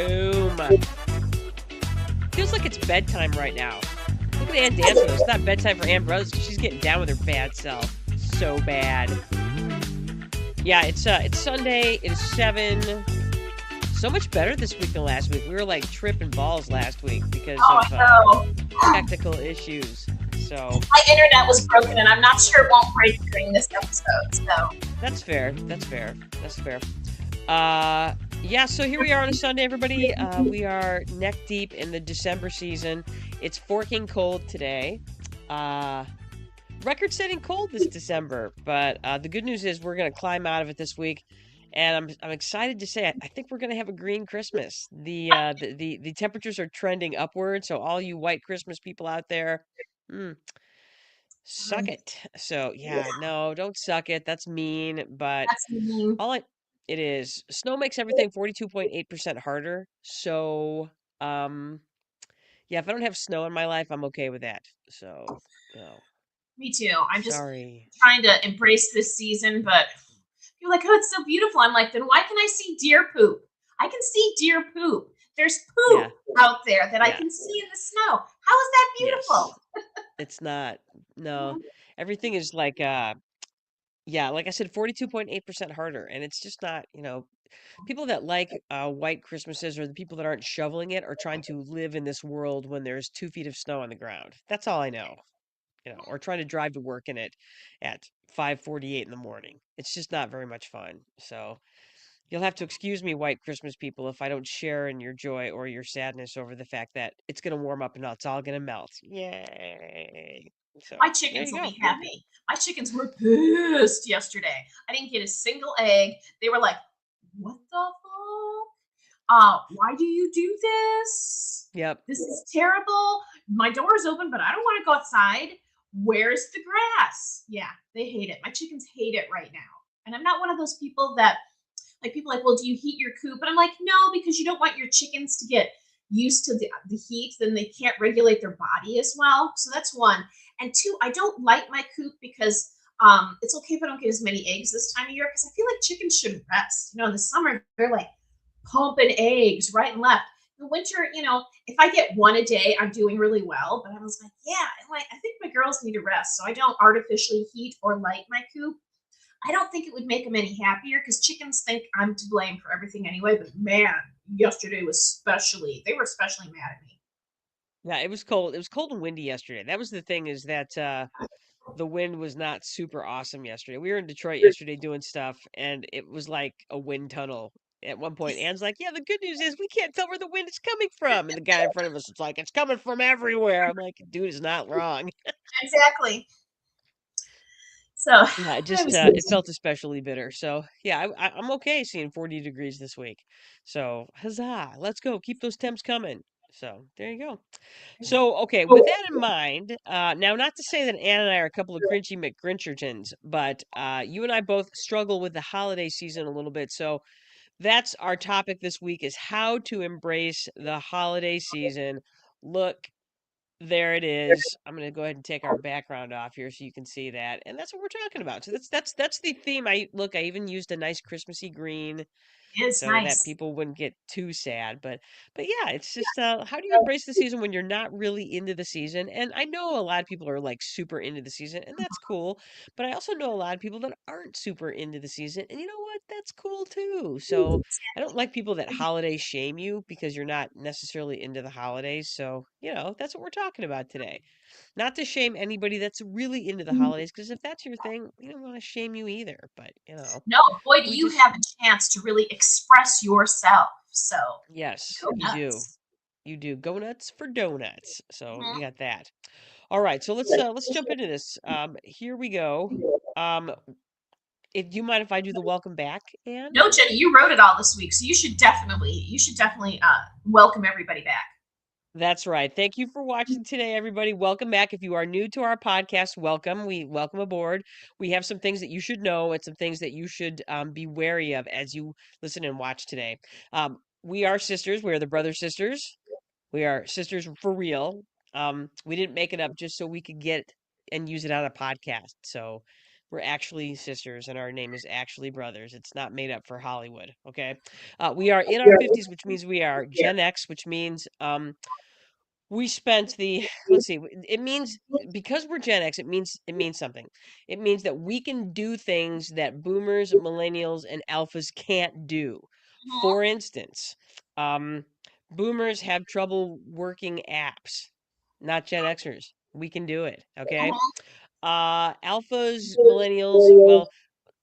Boom. Feels like it's bedtime right now. Look at Ann dancing. It's not bedtime for Ann Brothers because she's getting down with her bad self. So bad. Yeah, it's Sunday. It is 7. So much better this week than last week. We were like tripping balls last week because Oh, of I know. technical issues. So My internet was broken, and I'm not sure it won't break during this episode. So that's fair. That's fair. That's fair. Yeah, so here we are on a Sunday, everybody. We are neck deep in the December season. It's forking cold today. Record-setting cold this December, but the good news is we're going to climb out of it this week, and I'm excited to say I think we're going to have a green Christmas. The temperatures are trending upward, so all you white Christmas people out there, mm, suck it. So yeah, no, don't suck it. That's mean, but that's mean. all I it is snow makes everything 42.8% harder. So, um, yeah, if I don't have snow in my life, I'm okay with that. So, you know, Me too. I'm just sorry. trying to embrace this season, but you're like, oh, it's so beautiful. I'm like, then why can I see deer poop? I can see deer poop. There's Yeah, poop out there that I yeah, can see in the snow. How is that yes. beautiful? It's not. No, everything is like, yeah, like I said, 42.8% harder, and it's just not, people that like white Christmases or the people that aren't shoveling it are trying to live in this world when there's 2 feet of snow on the ground. That's all I know. Or trying to drive to work in it at 5:48 in the morning. It's just not very much fun. So you'll have to excuse me, white Christmas people, if I don't share in your joy or your sadness over the fact that it's going to warm up and now it's all going to melt. Yay. So My there chickens you will go. be happy. My chickens were pissed yesterday. I didn't get a single egg. They were like, what the fuck? Why do you do this? Yep. This is terrible. My door is open, but I don't want to go outside. Where's the grass? Yeah, they hate it. My chickens hate it right now. And I'm not one of those people that, like, people are like, well, do you heat your coop? And I'm like, no, because you don't want your chickens to get used to the heat, then they can't regulate their body as well. So that's one. And two, I don't light my coop because it's okay if I don't get as many eggs this time of year because I feel like chickens should rest. In the summer, they're like pumping eggs right and left. In the winter, if I get one a day, I'm doing really well. But I was like, yeah, I think my girls need to rest. So I don't artificially heat or light my coop. I don't think it would make them any happier because chickens think I'm to blame for everything anyway. But man, yesterday was they were especially mad at me. Yeah, it was cold. It was cold and windy yesterday. That was the thing is that the wind was not super awesome yesterday. We were in Detroit yesterday doing stuff, and it was like a wind tunnel. At one point, Anne's like, "Yeah, the good news is we can't tell where the wind is coming from," and the guy in front of us is like, "It's coming from everywhere." I'm like, "Dude is not wrong." Exactly. So Yeah, it I just was it felt especially bitter. So yeah, I'm okay seeing 40 degrees this week. So huzzah! Let's go. Keep those temps coming. So there you go. So, okay, with that in mind, now not to say that Ann and I are a couple of Grinchy McGrinchertons, but you and I both struggle with the holiday season a little bit. So that's our topic this week is how to embrace the holiday season. Look, there it is. I'm going to go ahead and take our background off here so you can see that. And that's what we're talking about. So that's the theme. I even used a nice Christmassy green it is so that nice. people wouldn't get too sad. But yeah, it's just how do you embrace the season when you're not really into the season? And I know a lot of people are like super into the season, and that's cool. But I also know a lot of people that aren't super into the season, and you know what? That's cool too. So I don't like people that holiday shame you because you're not necessarily into the holidays. So, that's what we're talking about today. Not to shame anybody that's really into the holidays, because if that's your thing, we don't want to shame you either. But, No, boy, do we you just have a chance to really express yourself. So yes, go you do. nuts. You do. Go nuts for donuts. So you Mhm. got that. All right, so let's jump into this. Here we go. Um, do you mind if I do the welcome back, Anne? No, Jenny, you wrote it all this week, so you should definitely welcome everybody back. That's right. Thank you for watching today, everybody. Welcome back. If you are new to our podcast, welcome. We welcome aboard. We have some things that you should know and some things that you should be wary of as you listen and watch today. We are sisters. We are the brother sisters. We are sisters for real. We didn't make it up just so we could get and use it on a podcast. So We're actually sisters, and our name is actually brothers. It's not made up for Hollywood. Okay. We are in our 50s, which means we are Gen X, which means we spent the let's see, it means because we're Gen X, it means something. It means that we can do things that boomers, millennials, and alphas can't do. Mhm, For instance, um, boomers have trouble working apps, not Gen Xers. We can do it, okay? mhm. Alphas, millennials, well,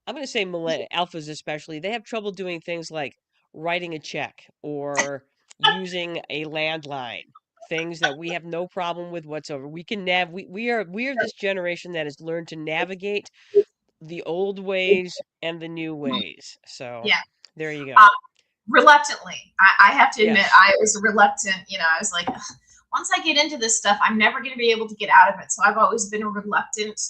I'm going to say alphas especially, they have trouble doing things like writing a check or using a landline, things that we have no problem with whatsoever. We can we are this generation that has learned to navigate the old ways and the new ways. So Yeah. there you Uh, go. Reluctantly, I have to admit, Yes. I was reluctant. I was like, once I get into this stuff, I'm never going to be able to get out of it. So I've always been reluctant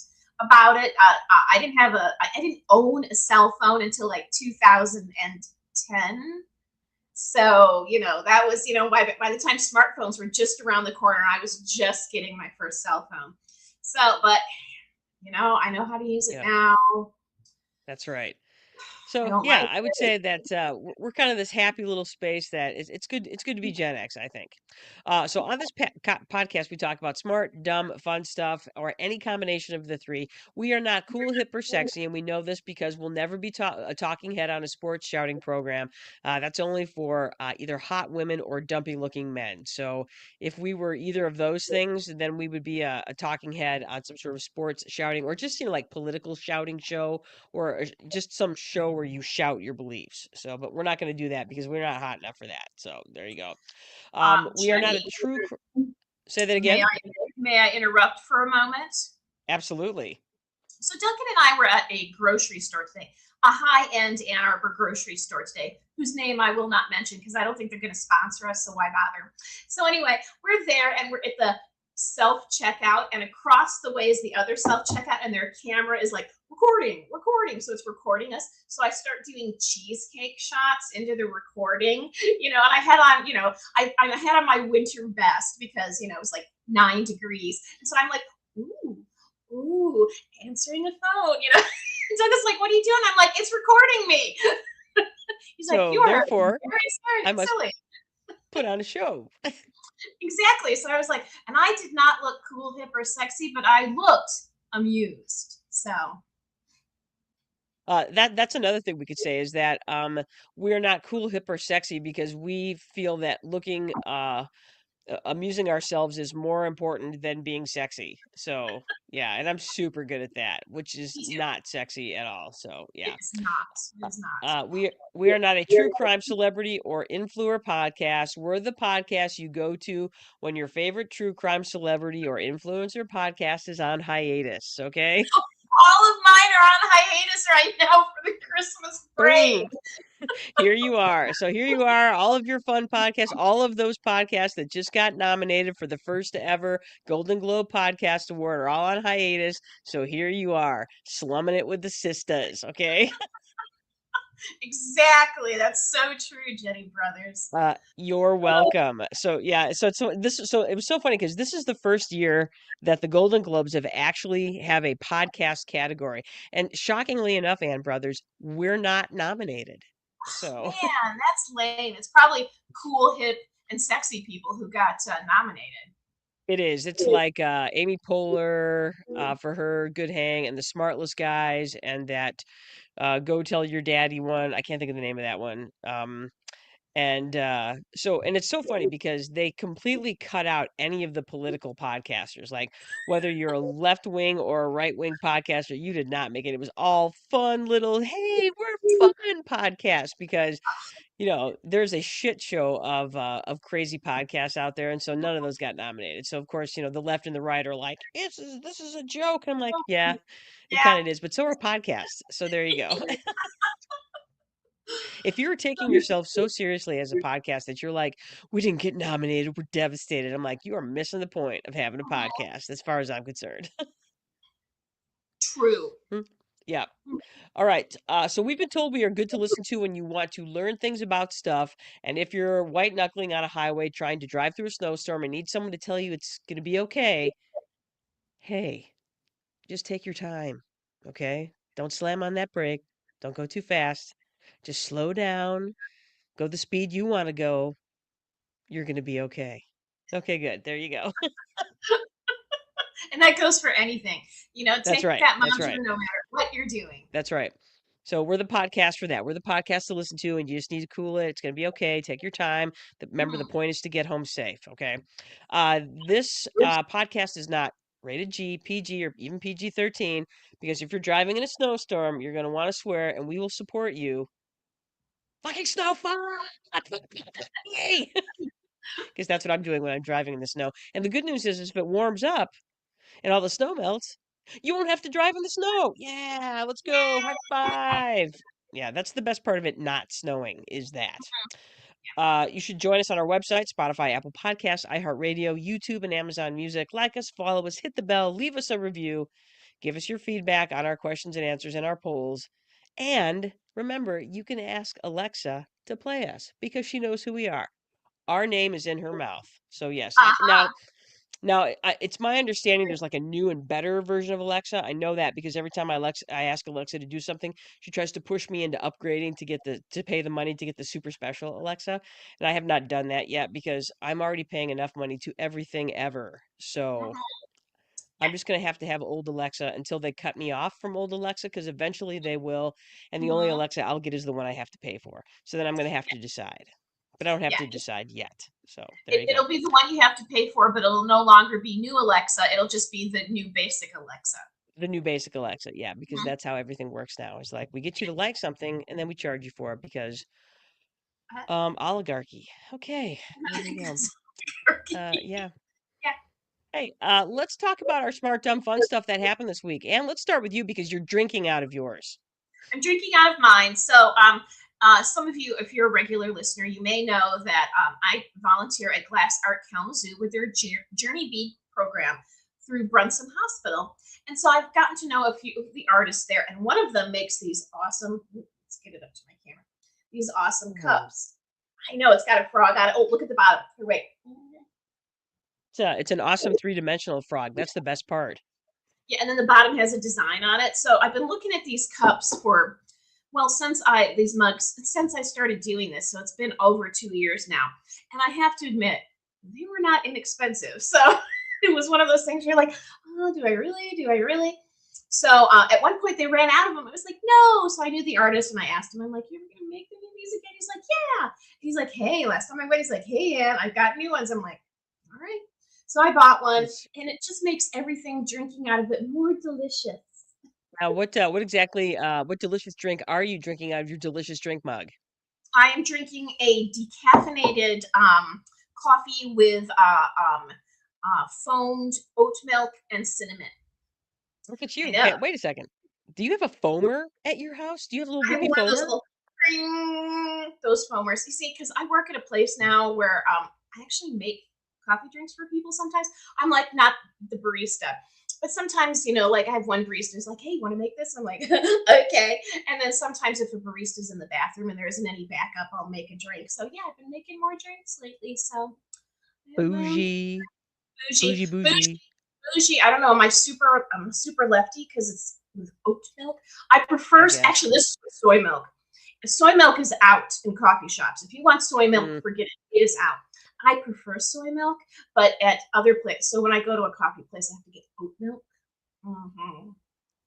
about it. I didn't have I didn't own a cell phone until like 2010. So, that was, by the time smartphones were just around the corner, I was just getting my first cell phone. So, but, I know how to use it Yeah, now. that's right. I So don't like yeah, I would it. say that we're kind of this happy little space that it's good. It's good to be Gen X, I think. So on this podcast, we talk about smart, dumb, fun stuff, or any combination of the three. We are not cool, hip, or sexy, and we know this because we'll never be a talking head on a sports shouting program. That's only for either hot women or dumpy-looking men. So if we were either of those things, then we would be a talking head on some sort of sports shouting or just like political shouting show or just some show where you shout your beliefs. So, but we're not going to do that because we're not hot enough for that. So there you go. We are not Jenny, a say that may again. I may I interrupt for a moment? Absolutely. So Duncan and I were at a grocery store today, a high-end Ann Arbor grocery store today, whose name I will not mention because I don't think they're going to sponsor us, so why bother? So anyway, we're there and we're at the self-checkout, and across the way is the other self-checkout, and their camera is like recording, recording. So it's recording us. So I start doing cheesecake shots into the recording, and I had on, I had on my winter vest because, it was like 9 degrees. And so I'm like, ooh, answering the phone, And Doug is like, what are you doing? I'm like, it's recording me. He's like, So you are therefore, very I smart, must silly. put on a show. Exactly. So I was like, and I did not look cool, hip, or sexy, but I looked amused. So That's another thing we could say is that we're not cool, hip, or sexy because we feel that looking amusing ourselves is more important than being sexy. So, yeah, and I'm super good at that, which is me too. not sexy at all. So, It yeah. is not. It is not. We are not a true crime celebrity or influencer podcast. We're the podcast you go to when your favorite true crime celebrity or influencer podcast is on hiatus, okay? All of mine are on hiatus right now for the Christmas break. Boom. Here you are. So here you are, all of your fun podcasts, all of those podcasts that just got nominated for the first ever Golden Globe Podcast Award are all on hiatus. So here you are, slumming it with the sisters, okay? Exactly. That's so true, Jenny Brothers. You're welcome. So yeah, so it was so funny because this is the first year that the Golden Globes have a podcast category. And shockingly enough, Ann Brothers, we're not nominated. So Man, that's lame. It's probably cool, hip, and sexy people who got nominated. it is. It's like Amy Poehler for her Good Hang and the Smartless Guys and that Go Tell Your Daddy one. I can't think of the name of that one. And it's so funny because they completely cut out any of the political podcasters. Like whether you're a left wing or a right wing podcaster, you did not make it. It was all fun little, hey, we're fun podcast because there's a shit show of crazy podcasts out there, and so none of those got nominated. So of course, the left and the right are like, this is a joke. And I'm like, yeah, it kind of Yeah. is, but so are podcasts. So there you go. If you're taking yourself so seriously as a podcast that you're like, we didn't get nominated, we're devastated. I'm like, you are missing the point of having a podcast, as far as I'm concerned. True. Hmm. Yeah. All right. So we've been told we are good to listen to when you want to learn things about stuff. And if you're white knuckling on a highway trying to drive through a snowstorm and need someone to tell you it's going to be okay, hey, just take your time. Okay? Don't slam on that brake. Don't go too fast. Just slow down. Go the speed you want to go. You're going to be okay. Okay, good. There you go. And that goes for anything. That's Take right. that That's mantra right. no matter what you're doing. That's right. So we're the podcast for that. We're the podcast to listen to, and you just need to cool it. It's going to be okay. Take your time. Remember, the Mhm. point is to get home safe. Okay. This podcast is not rated G, PG, or even PG-13 because if you're driving in a snowstorm, you're going to want to swear, and we will support you. Fucking snowfall! Yay! Because that's what I'm doing when I'm driving in the snow. And the good news is if it warms up and all the snow melts, you won't have to drive in the snow. Yeah, let's go. High five. Yeah, that's the best part of it not snowing is that. You should join us on our website, Spotify, Apple Podcasts, iHeartRadio, YouTube, and Amazon Music. Like us, follow us, hit the bell, leave us a review, give us your feedback on our questions and answers and our polls. And remember, you can ask Alexa to play us because she knows who we are. Our name is in her mouth. So yes. Uh-huh. Now, it's my understanding there's like a new and better version of Alexa. I know that because every time I ask Alexa to do something, she tries to push me into upgrading to pay the money to get the super special Alexa, and I have not done that yet because I'm already paying enough money to everything ever. So Mhm. Yeah. I'm just gonna have to have old Alexa until they cut me off from old Alexa because eventually they will, and the only Mhm. Alexa I'll get is the one I have to pay for. So then I'm gonna have to decide, but I don't have Yeah. to decide yet. So there you go. It'll be the one you have to pay for, but it'll no longer be new Alexa. It'll just be the new basic Alexa. The new basic Alexa, yeah, because Mhm. that's how everything works now. It's like we get you to like something and then we charge you for it because Uh, oligarchy. Okay, there we go. Yeah. Yeah. Hey, let's talk about our smart dumb fun stuff that happened this week. And let's start with you because you're drinking out of yours. I'm drinking out of mine. So, some of you, if you're a regular listener, you may know that I volunteer at Glass Art Kalamazoo with their Journey Bead program through Brunson Hospital. And so I've gotten to know a few of the artists there, and one of them makes these awesome, let's get it up to my camera, these awesome Oh. cups. I know it's got a frog on it. Oh, look at the bottom. Here, wait. It's an awesome three-dimensional frog. That's the best part. Yeah, and then the bottom has a design on it. So I've been looking at these cups for, well, these mugs since I started doing this. So it's been over 2 years now, and I have to admit they were not inexpensive. So it was one of those things where you're like, oh, do I really? Do I really? So at one point they ran out of them. I was like, no. So I knew the artist and I asked him, I'm like, you're gonna make the new music again? He's like, yeah. He's like, hey, last time I went, he's like, hey, Ann, I've got new ones. I'm like, all right. So I bought one, It's- and it just makes everything drinking out of it more delicious. Now, what exactly, what delicious drink are you drinking out of your delicious drink mug? I am drinking a decaffeinated coffee with foamed oat milk and cinnamon. Look at I you. know. Hey, wait a second. Do you have a foamer at your house? Do you have a little I have whippy one of those foamer? little those foamers. You see, because I work at a place now where I actually make coffee drinks for people sometimes. I'm like not the barista. But sometimes, like I have one barista who's like, hey, you want to make this? I'm like, okay. And then sometimes if a barista's in the bathroom and there isn't any backup, I'll make a drink. So yeah, I've been making more drinks lately. So Bougie. bougie, Bougie, bougie, bougie. bougie. I don't know. I'm super lefty because it's with oat milk. I I prefer guess. actually this is with soy milk. Soy milk is out in coffee shops. If you want soy milk, Mm. forget it. It is out. I prefer soy milk, but at other places. So when I go to a coffee place, I have to get oat milk. Hmm.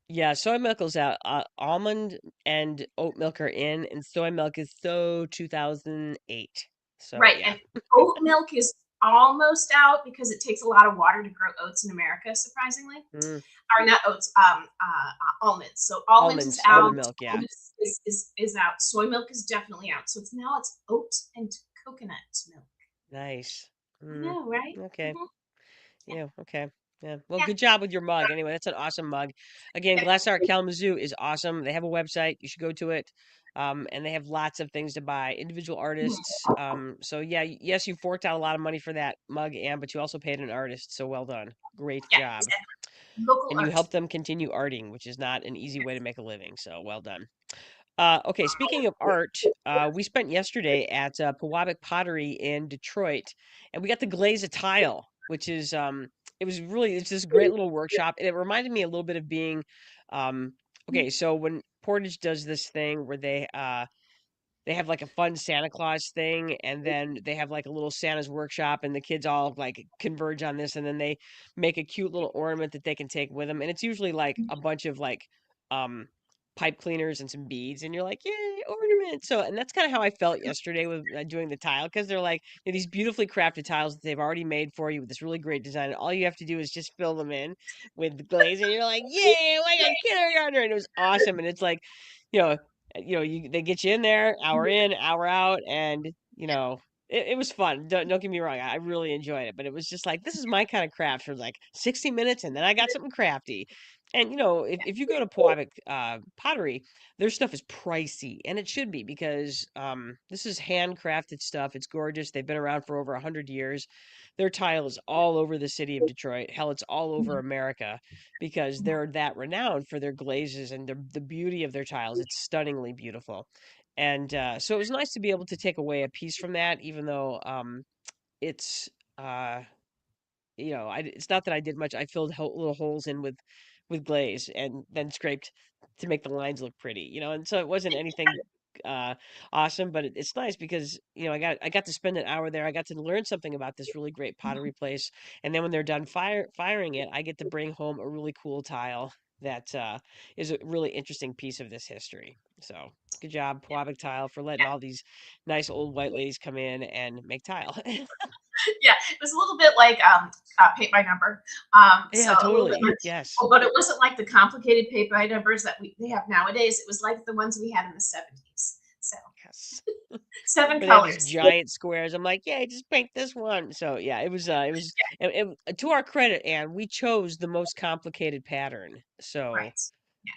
Yeah, soy milk is out. Almond and oat milk are in, and soy milk is so 2008. So Right, yeah. and oat milk is almost out because it takes a lot of water to grow oats in America, surprisingly. Mm. Or not oats, almonds. So almond is out. Almond milk, yeah. Almond is out. Soy milk is definitely out. So it's oat and coconut milk. Nice. I Mm. know, right? Okay. Hmm. Yeah, Yeah, okay. Yeah. Well, yeah, good job with your mug. Anyway, that's an awesome mug. Again, yeah. Glass Art Kalamazoo is awesome. They have a website. You should go to it. And they have lots of things to buy, individual Mhm. artists. So yeah, yes, you forked out a lot of money for that mug, and but you also paid an artist. So well done. Great Yeah, job. exactly. Local And you art. helped them continue arting, which is not an easy way to Yes. make a living. So well done. Okay, speaking of art, we spent yesterday at Pewabic Pottery in Detroit, and we got to glaze a tile, which is it's this great little workshop, and it reminded me a little bit of being um, okay, so when Portage does this thing where they have like a fun Santa Claus thing, and then they have like a little Santa's workshop, and the kids all like converge on this, and then they make a cute little ornament that they can take with them, and it's usually like a bunch of like um pipe cleaners and some beads, and you're like, yay, ornament! So, and that's kind of how I felt yesterday with doing the tile, because they're like, these beautifully crafted tiles that they've already made for you with this really great design, and all you have to do is just fill them in with the glaze, and you're like, yay, like a kindergartner, and it was awesome, and it's like, you know, they get you in there, hour in, hour out, and it was fun. Don't get me wrong, I really enjoyed it, but it was just like, this is my kind of craft for like 60 minutes, and then I got something crafty. And if you go to Pewabic Pottery, their stuff is pricey, and it should be, because this is handcrafted stuff. It's gorgeous. They've been around for over 100 years. Their tile is all over the city of Detroit. Hell, it's all over America, because they're that renowned for their glazes and the beauty of their tiles. It's stunningly beautiful. And so it was nice to be able to take away a piece from that, even though it's uh, it's not that I did much. I filled little holes in with glaze, and then scraped to make the lines look pretty, and so it wasn't anything uh awesome, but it's nice because I got to spend an hour there. I got to learn something about this really great pottery place, and then when they're done firing it, I get to bring home a really cool tile that is a really interesting piece of this history. So good job, Pewabic Tile, for letting all these nice old white ladies come in and make tile. Yeah, it was a little bit like paint by number. So Yeah, a little bit totally. like, Yes. but it wasn't like the complicated paint by numbers that they have nowadays. It was like the ones we had in the 70s. So Yes. seven Where they have these colors. giant squares. I'm like, yeah, just paint this one. So yeah, to our credit, and we chose the most complicated pattern. So Right.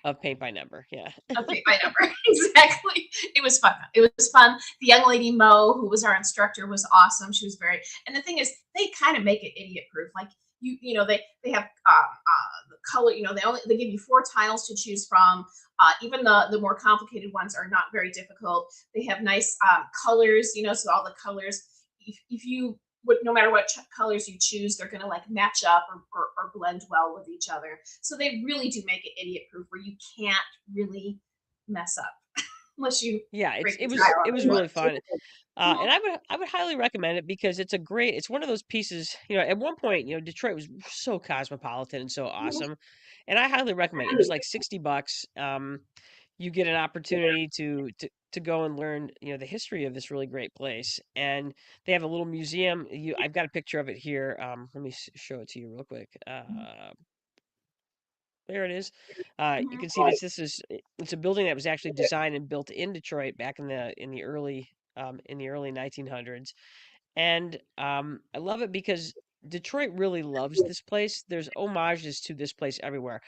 of paint by number. Yeah. A paint by number. Exactly. It was fun. It was fun. The young lady Mo, who was our instructor, was awesome. She was very. And the thing is, they kind of make it idiot proof. Like they have the color. They give you 4 tiles to choose from. Even the more complicated ones are not very difficult. They have nice colors. So all the colors. If you no matter what colors you choose, they're going to like match up or blend well with each other. So they really do make it idiot proof, where you can't really mess up unless you Yeah, break it the was tile it up was too really much. fun. And I would highly recommend it, because it's one of those pieces, at one point, Detroit was so cosmopolitan and so awesome. And I highly recommend it. It was like $60. You get an opportunity to go and learn, the history of this really great place. And they have a little museum. I've got a picture of it here. Let me show it to you real quick. There it is. You can see it's a building that was actually designed and built in Detroit back in the early 1900s. And I love it because Detroit really loves this place. There's homages to this place everywhere.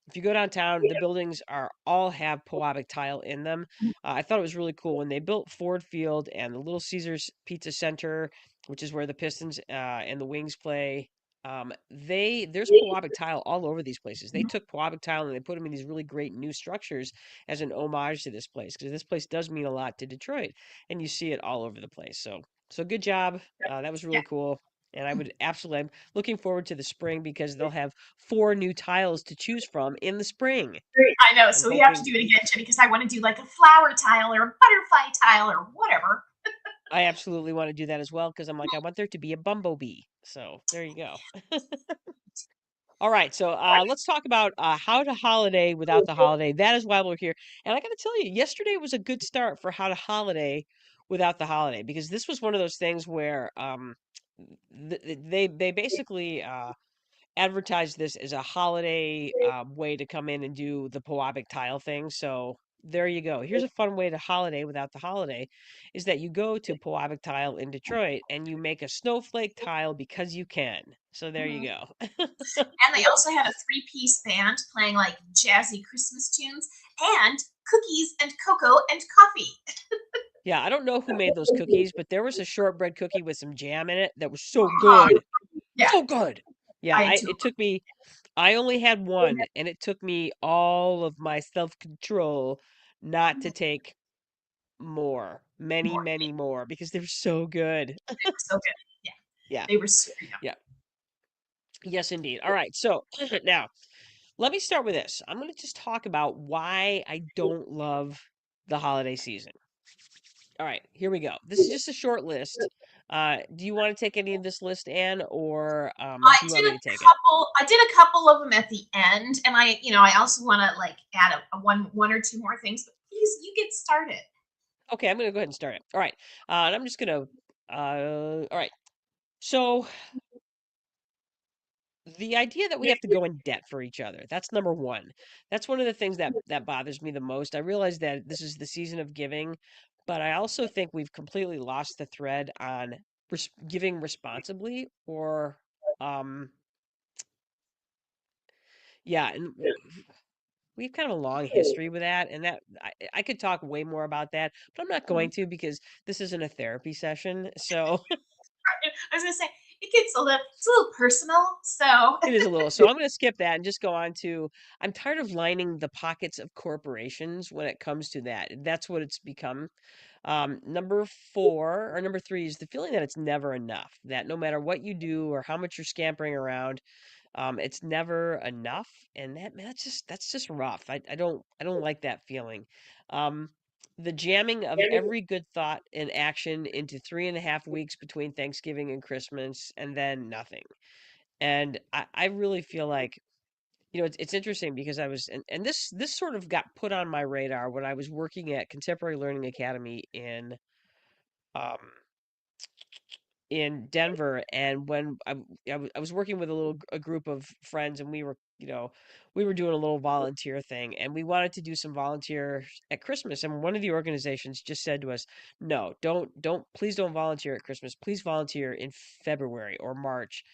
If you go downtown, the buildings are all have Pewabic tile in them. I thought it was really cool when they built Ford Field and the Little Caesars Pizza Center, which is where the Pistons and the Wings play. There's Pewabic tile all over these places. They took Pewabic tile and they put them in these really great new structures as an homage to this place, because this place does mean a lot to Detroit, and you see it all over the place. So good job. That was Yeah, really cool. And I'm looking forward to the spring, because they'll have 4 new tiles to choose from in the spring. I know. I'm So we have to hoping do it again, Jenny, because I want to do like a flower tile or a butterfly tile or whatever. I absolutely want to do that as well, because I'm like, I want there to be a bumblebee. So there you go. All right, so let's talk about how to holiday without the holiday. That is why we're here. And I got to tell you, yesterday was a good start for how to holiday without the holiday, because this was one of those things where they basically advertised this as a holiday way to come in and do the Pewabic tile thing. So there you go. Here's a fun way to holiday without the holiday, is that you go to Pewabic Tile in Detroit and you make a snowflake tile because you can. So there you Mhm. go. And they also had a 3-piece band playing like jazzy Christmas tunes and cookies and cocoa and coffee. Yeah, I don't know who made those cookies, but there was a shortbread cookie with some jam in it that was so Uh-huh. good. Yeah, So good. Yeah, I I had two. it took me I only had one, and it took me all of my self-control not to take more, many, More. many more, because they're so good. They were so good. Yeah, Yeah. they were super yummy. Yeah. Yes, indeed. All right. So now, let me start with this. I'm going to just talk about why I don't love the holiday season. All right, here we go. This is just a short list. Do you want to take any of this list, Anne, or I do you did want me a to take it? I did a couple of them at the end, and I also want to like add one or two more things. But please, you get started. Okay, I'm going to go ahead and start it. All right, and I'm just going to. All right. So the idea that we have to go in debt for each other, that's number one. That's one of the things that bothers me the most. I realize that this is the season of giving, but I also think we've completely lost the thread on giving responsibly or um yeah, and we've kind of a long history with that, and that I could talk way more about that, but I'm not going to because this isn't a therapy session. So I was gonna say it's a little personal, so it is a little. So I'm going to skip that and just go on to I'm tired of lining the pockets of corporations when it comes to that. That's what it's become. Number four or number three is the feeling that it's never enough, that no matter what you do or how much you're scampering around, it's never enough. And that, man, that's just rough. I don't like that feeling. Um, the jamming of every good thought and action into 3.5 weeks between Thanksgiving and Christmas, and then nothing. And I really feel like, it's interesting because and this sort of got put on my radar when I was working at Contemporary Learning Academy um in Denver, and when I was working with a group of friends, and we were doing a little volunteer thing, and we wanted to do some volunteer at Christmas, and one of the organizations just said to us, "No, please don't volunteer at Christmas. Please volunteer in February or March."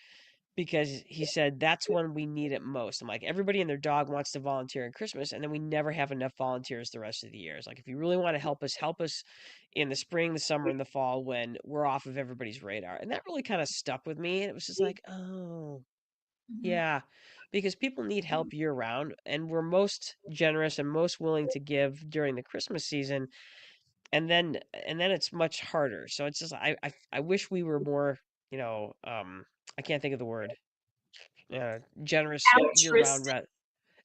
Because he said that's when we need it most. I'm like, everybody and their dog wants to volunteer at Christmas, and then we never have enough volunteers the rest of the year. It's like, if you really want to help us in the spring, the summer, and the fall when we're off of everybody's radar. And that really kind of stuck with me. And it was just like, oh, Mhm. yeah, because people need help year round, and we're most generous and most willing to give during the Christmas season, and then it's much harder. So it's just I wish we were more, I can't think of the word generous year round, Altruistic.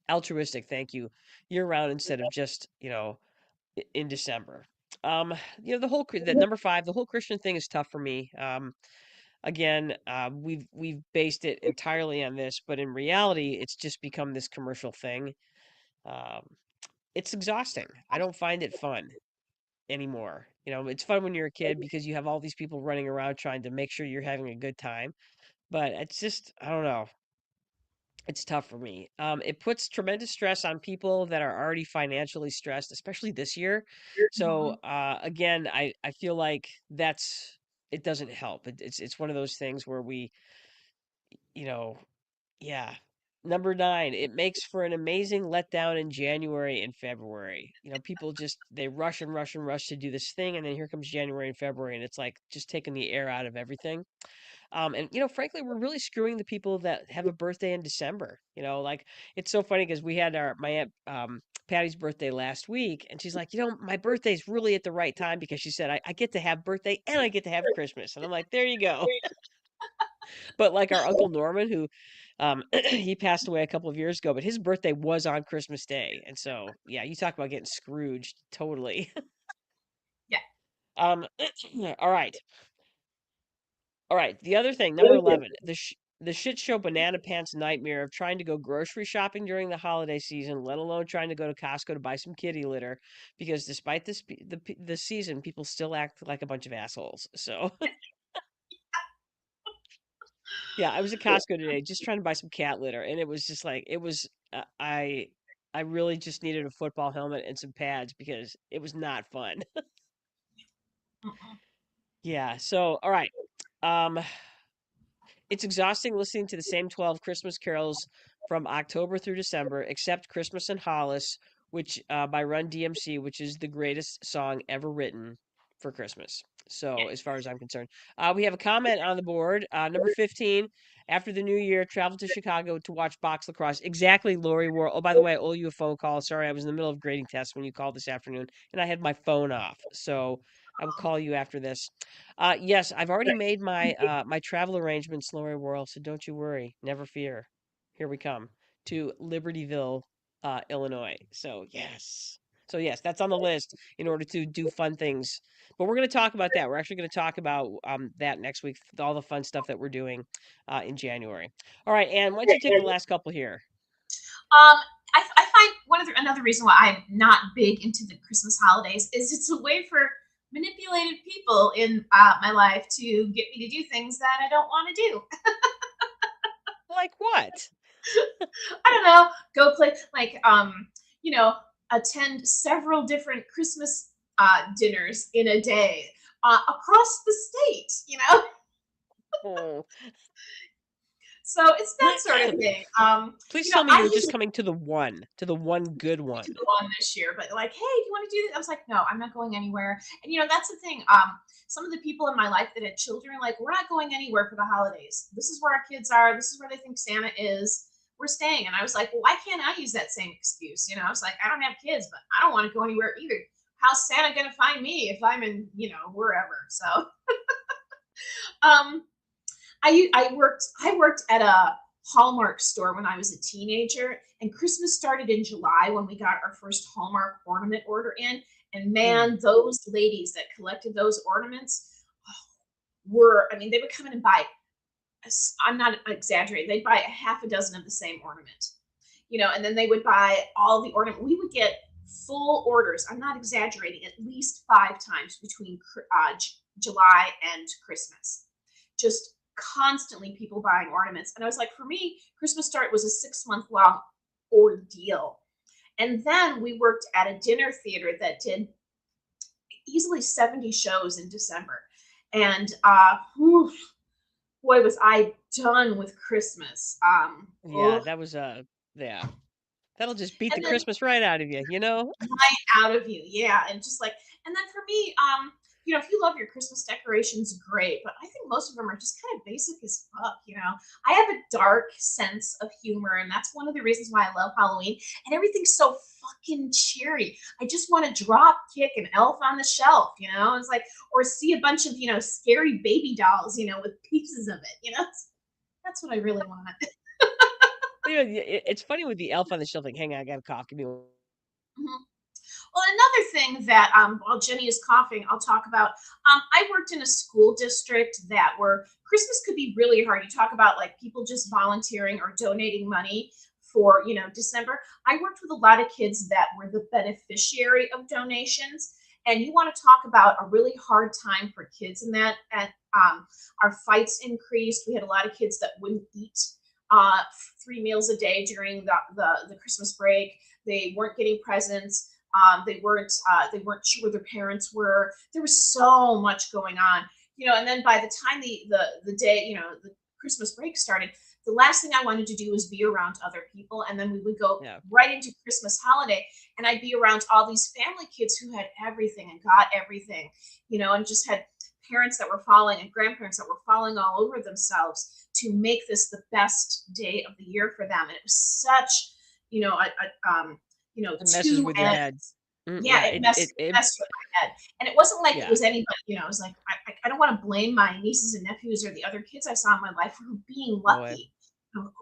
altruistic. Thank you, year round instead of just in December. Um, the number five, the whole Christian thing is tough for me. Again, we've based it entirely on this, but in reality, it's just become this commercial thing. Um, it's exhausting. I don't find it fun anymore. It's fun when you're a kid because you have all these people running around trying to make sure you're having a good time. But it's just, I don't know. It's tough for me. It puts tremendous stress on people that are already financially stressed, especially this year. So Mhm. again, I feel like it doesn't help. It's one of those things where you know, yeah. Number nine, it makes for an amazing letdown in January and February. People just they rush and rush and rush to do this thing, and then here comes January and February, and it's like just taking the air out of everything. And frankly, we're really screwing the people that have a birthday in December. Like it's so funny because we had my aunt Patty's birthday last week, and she's like, my birthday's really at the right time because she said I get to have birthday and I get to have Christmas, and I'm like, there you go. But like our Uncle Norman, who he passed away a couple of years ago, but his birthday was on Christmas Day, and so yeah, you talk about getting Scrooged, totally. Yeah. um, all right. All right, the other thing, number 11, the shit show banana pants nightmare of trying to go grocery shopping during the holiday season, let alone trying to go to Costco to buy some kitty litter, because despite the season, people still act like a bunch of assholes. So, yeah, I was at Costco today just trying to buy some cat litter, and it was just like I really just needed a football helmet and some pads because it was not fun. Mm-mm. Yeah, so all right. Um It's exhausting listening to the same 12 Christmas carols from October through December, except Christmas in Hollis, which by Run DMC, which is the greatest song ever written for Christmas. Yeah. So, as far as I'm concerned, we have a comment on the board. Number 15, after the new year, travel to Chicago to watch box lacrosse. Exactly, Lori War. Oh, by the way, I owe you a phone call. Sorry, I was in the middle of grading tests when you called this afternoon, and I had my phone off. So, I will call you after this. Yes, I've already made my travel arrangements, Lori Worrell, so don't you worry. Never fear. Here we come. to Libertyville, Illinois. So yes, that's on the list in order to do fun things. But we're going to talk about that. We're actually going to talk about that next week, all the fun stuff that we're doing in January. All right, Ann, why don't you take the last couple here? Um, I find another reason why I'm not big into the Christmas holidays is it's a way for manipulated people in my life to get me to do things that I don't want to do. Like what? I don't know, go play like you know, attend several different Christmas dinners in a day across the state. Oh. So it's that sort of thing. Please tell me I you're just usually coming to the one good went to one. the one this year, but like, hey, do you want to do this? I was like, no, I'm not going anywhere. And that's the thing. Some of the people in my life that had children, like, we're not going anywhere for the holidays. This is where our kids are. This is where they think Santa is. We're staying. And I was like, well, why can't I use that same excuse? I was like, I don't have kids, but I don't want to go anywhere either. How's Santa gonna find me if I'm in, wherever? So um I worked at a Hallmark store when I was a teenager, and Christmas started in July when we got our first Hallmark ornament order in. And Mm. man, those ladies that collected those ornaments were, I mean, they would come in and buy, I'm not exaggerating, they'd buy a half a dozen of the same ornament, and then they would buy all the ornament. We would get full orders. I'm not exaggerating, at least 5 times between July and Christmas. Just constantly people buying ornaments. And I was like, for me, Christmas start was a 6 month long ordeal. And then we worked at a dinner theater that did easily 70 shows in December. And whew, boy, was I done with Christmas. Yeah, that was yeah. That'll just beat the And then Christmas right out of you, you know? right out of you. Yeah. And just like, and then for me, if you love your Christmas decorations, great. But I think most of them are just kind of basic as fuck. I have a dark sense of humor, and that's one of the reasons why I love Halloween. And everything's so fucking cheery. I just want to drop kick an elf on the shelf, It's like, or see a bunch of, scary baby dolls, with pieces of it. That's what I really want. It's funny with the elf on the shelf thing. Hang on, I got a cough. Give me Mhm. Well, another thing that while Jenny is coughing, I'll talk about. I worked in a school district that where Christmas could be really hard. You talk about like people just volunteering or donating money for December. I worked with a lot of kids that were the beneficiary of donations, and you want to talk about a really hard time for kids in that. And our fights increased. We had a lot of kids that wouldn't eat 3 meals a day during the Christmas break. They weren't getting presents. They weren't sure where their parents were. There was so much going on, And then by the time the day, the Christmas break started, the last thing I wanted to do was be around other people, and then we would go yeah. right into Christmas holiday, and I'd be around all these family kids who had everything and got everything, and just had parents that were falling and grandparents that were falling all over themselves to make this the best day of the year for them. And it was such, It messes two with your head. ends. Mm, Yeah, yeah, it messed with my head. And it wasn't like it yeah. was anybody, I was like, I don't want to blame my nieces and nephews or the other kids I saw in my life for being Boy. lucky.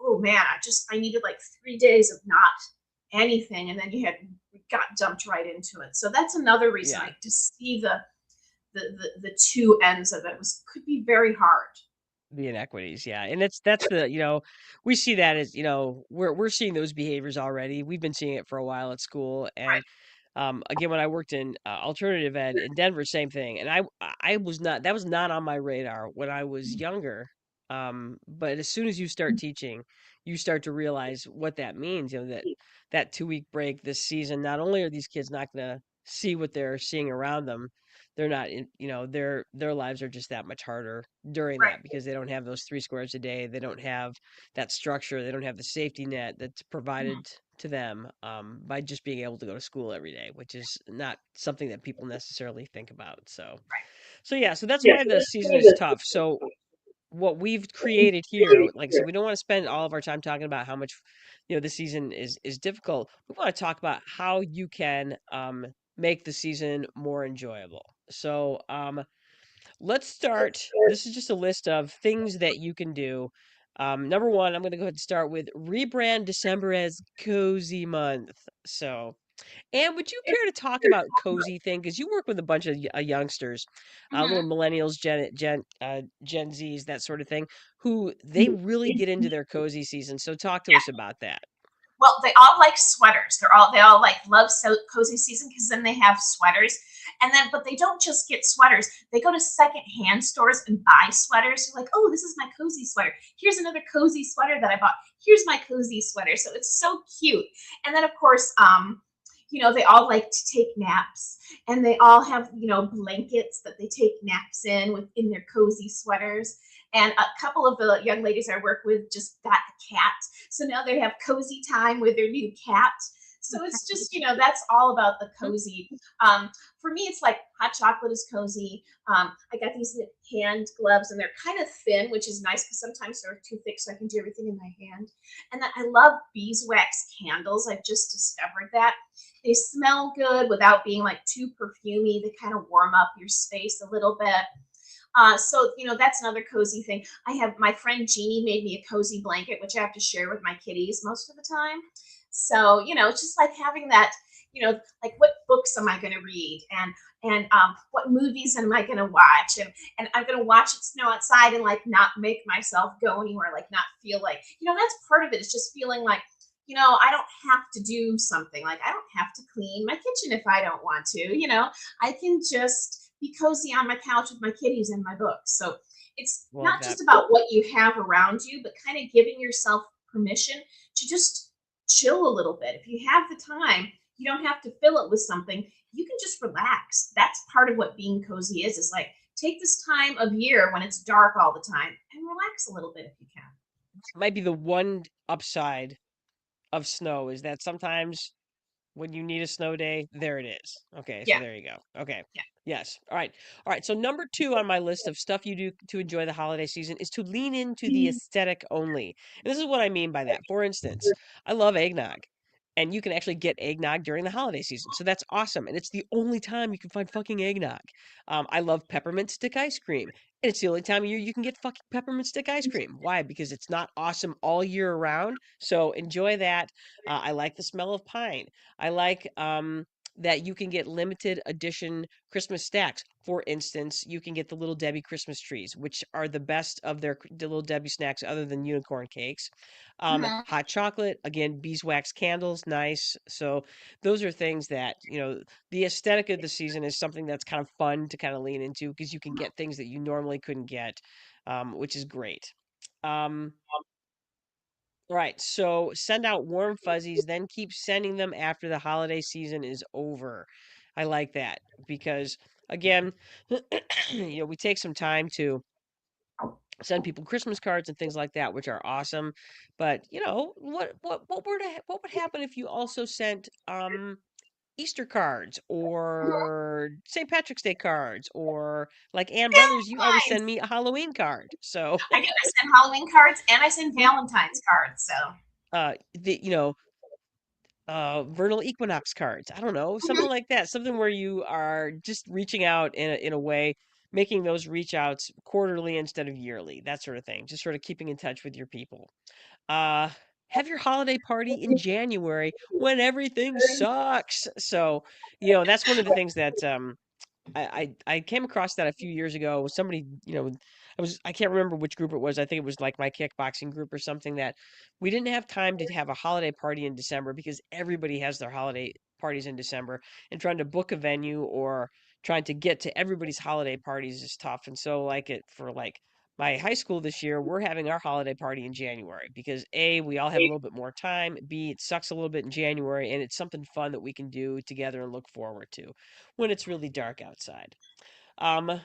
Oh man, I needed like 3 days of not anything, and then got dumped right into it. So that's another reason, Yeah. like, to see the two ends of it could be very hard. The inequities, yeah. And that's we see that as, we're seeing those behaviors already. We've been seeing it for a while at school. And Right. again, when I worked in alternative ed in Denver, same thing. And I was not that was not on my radar when I was younger. But as soon as you start teaching, you start to realize what that means. That 2 week break this season. Not only are these kids not going to see what they're seeing around them, they're not in, their lives are just that much harder during Right. that because they don't have those 3 squares a day. They don't have that structure. They don't have the safety net that's Mhm. provided to them by just being able to go to school every day, which is not something that people necessarily think about. So yeah, so that's why the season is tough. So what we've created here, like I said, we don't want to spend all of our time talking about how much, the season is difficult. We want to talk about how you can make the season more enjoyable. So let's start. This is just a list of things that you can do Number one, I'm going to go ahead and start with rebrand December as Cozy Month. So, and would you care to talk about cozy thing? Because you work with a bunch of youngsters, little Mhm. millennials, Gen Zs, that sort of thing, who they really get into their cozy season. So talk to Yeah. us about that. Well, they all like sweaters. They all like love cozy season because then they have sweaters. And then, but they don't just get sweaters. They go to secondhand stores and buy sweaters. You're like, oh, this is my cozy sweater. Here's another cozy sweater that I bought. Here's my cozy sweater. So it's so cute. And then, of course, they all like to take naps, and they all have blankets that they take naps in their cozy sweaters. And a couple of the young ladies I work with just got a cat, so now they have cozy time with their new cat. So it's just, that's all about the cozy. For me, it's like hot chocolate is cozy. I got these hand gloves and they're kind of thin, which is nice because sometimes they're too thick, so I can do everything in my hand. And then I love beeswax candles. I've just discovered that. They smell good without being like too perfumey. They kind of warm up your space a little bit. So that's another cozy thing. I have my friend Jeannie made me a cozy blanket, which I have to share with my kitties most of the time. So it's just like having that. Like what books am I going to read, and what movies am I going to watch, and I'm going to watch it snow outside and like not make myself go anywhere, like not feel like that's part of it. It's just feeling like I don't have to do something. Like I don't have to clean my kitchen if I don't want to. I can just be cozy on my couch with my kitties and my books. So it's Love not that. just about what you have around you, but kind of giving yourself permission to just chill a little bit. If you have the time, you don't have to fill it with something. You can just relax. That's part of what being cozy is like take this time of year when it's dark all the time and relax a little bit if you can. Might be the one upside of snow is that sometimes when you need a snow day, there it is. Okay, so Yeah. there you go. Okay. Yeah. Yes. All right. All right. So number two on my list of stuff you do to enjoy the holiday season is to lean into the aesthetic only. And this is what I mean by that. For instance, I love eggnog. And you can actually get eggnog during the holiday season. So that's awesome. And it's the only time you can find fucking eggnog. I love peppermint stick ice cream. And it's the only time of year you can get fucking peppermint stick ice cream. Why? Because it's not awesome all year round. So enjoy that. I like the smell of pine. I like that you can get limited edition Christmas stacks. For instance, you can get the Little Debbie Christmas trees, which are the best of the Little Debbie snacks other than unicorn cakes. Mhm. Hot chocolate, again, beeswax candles, nice. So those are things that, the aesthetic of the season is something that's kind of fun to kind of lean into because you can get things that you normally couldn't get, which is great. Um, Right. So send out warm fuzzies, then keep sending them after the holiday season is over. I like that because again, we take some time to send people Christmas cards and things like that, which are awesome. But what would happen if you also sent Easter cards or St. Patrick's Day cards or like Ann Brothers, you always send Valentine's. me a Halloween card. So I do. I send Halloween cards and I send Valentine's cards. So the vernal equinox cards. I don't know, Mhm. something like that. Something where you are just reaching out in a way, making those reach outs quarterly instead of yearly, that sort of thing. Just sort of keeping in touch with your people. Uh, have your holiday party in January when everything sucks. So, that's one of the things that I came across that a few years ago. Somebody, I can't remember which group it was. I think it was like my kickboxing group or something that we didn't have time to have a holiday party in December because everybody has their holiday parties in December, and trying to book a venue or trying to get to everybody's holiday parties is tough. And so like it for like my high school this year, we're having our holiday party in January because A, we all have a little bit more time. B, it sucks a little bit in January and it's something fun that we can do together and look forward to when it's really dark outside. Um,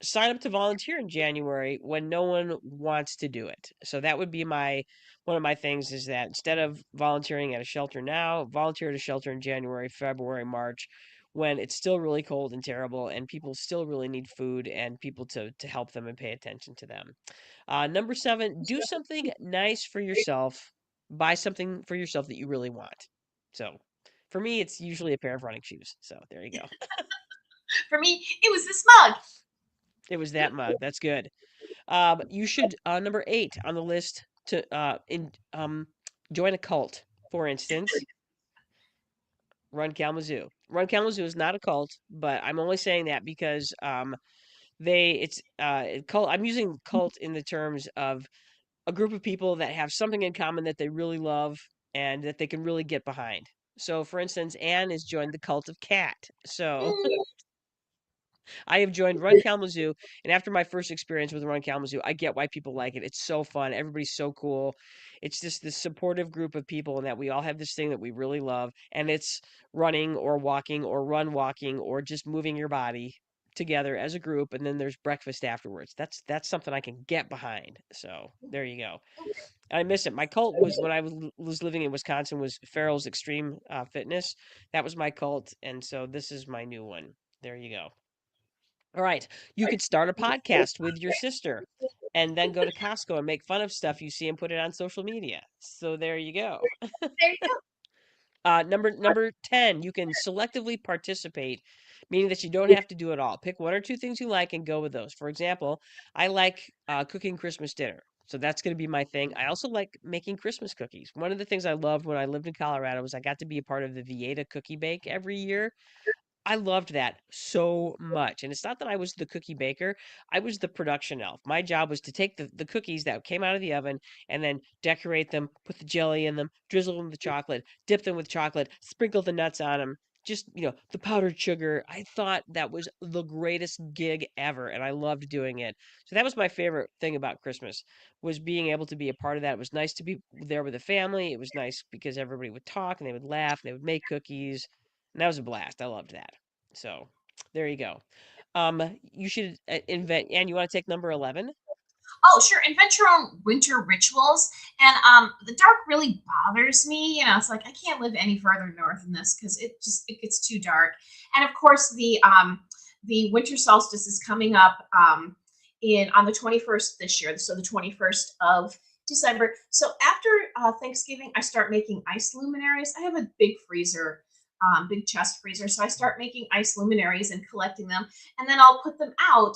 Sign up to volunteer in January when no one wants to do it. So that would be my one of my things is that instead of volunteering at a shelter now, volunteer at a shelter in January, February, March, when it's still really cold and terrible and people still really need food and people to help them and pay attention to them. Number seven, do something nice for yourself. Buy something for yourself that you really want. So for me, it's usually a pair of running shoes. So there you go. For me, it was this mug. It was that mug. That's good. You should number eight on the list. to in join a cult, for instance, Run Kalamazoo. Run Kalamazoo is not a cult, but I'm only saying that because it's cult. I'm using cult in the terms of a group of people that have something in common that they really love and that they can really get behind. So, for instance, Anne has joined the cult of cat. So, I have joined Run Kalamazoo, and after my first experience with Run Kalamazoo, I get why people like it. It's so fun. Everybody's so cool. It's just this supportive group of people, and that we all have this thing that we really love, and it's running or walking or run walking or just moving your body together as a group, and then there's breakfast afterwards. That's something I can get behind. So there you go. I miss it. My cult was when was living in Wisconsin was Farrell's Extreme Fitness. That was my cult, and so this is my new one. There you go. All right. You could start a podcast with your sister and then go to Costco and make fun of stuff you see and put it on social media. So there you go. There you go. Number 10, you can selectively participate, meaning that you don't have to do it all. Pick one or two things you like and go with those. For example, I like cooking Christmas dinner. So that's going to be my thing. I also like making Christmas cookies. One of the things I loved when I lived in Colorado was I got to be a part of the Vieta Cookie Bake every year. I loved that so much. And it's not that I was the cookie baker, I was the production elf. My job was to take the cookies that came out of the oven and then decorate them, put the jelly in them, drizzle them with chocolate, dip them with chocolate, sprinkle the nuts on them. Just, the powdered sugar. I thought that was the greatest gig ever, and I loved doing it. So that was my favorite thing about Christmas, was being able to be a part of that. It was nice to be there with the family. It was nice because everybody would talk and they would laugh and they would make cookies. And that was a blast. I loved that. So there you go. You should invent, and you want to take number 11? Oh, sure. Invent your own winter rituals. And the dark really bothers me. It's like I can't live any further north than this because it gets too dark. And of course, the winter solstice is coming up in on the 21st this year. So the 21st of December. So after Thanksgiving, I start making ice luminaries. I have a big freezer. Big chest freezer. So I start making ice luminaries and collecting them, and then I'll put them out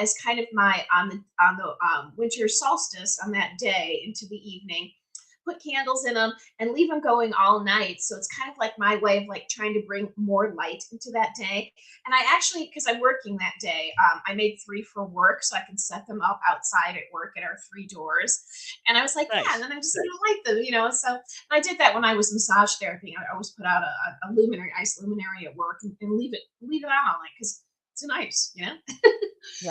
as kind of my on the winter solstice on that day into the evening. Put candles in them and leave them going all night. So it's kind of like my way of like trying to bring more light into that day. And I actually, because I'm working that day, I made three for work so I can set them up outside at work at our three doors. And I was like, yeah, and Nice. then I'm just gonna light them. So I did that when I was massage therapy. I always put out a luminary, ice luminary at work and leave it on all night because it's nice. Yeah,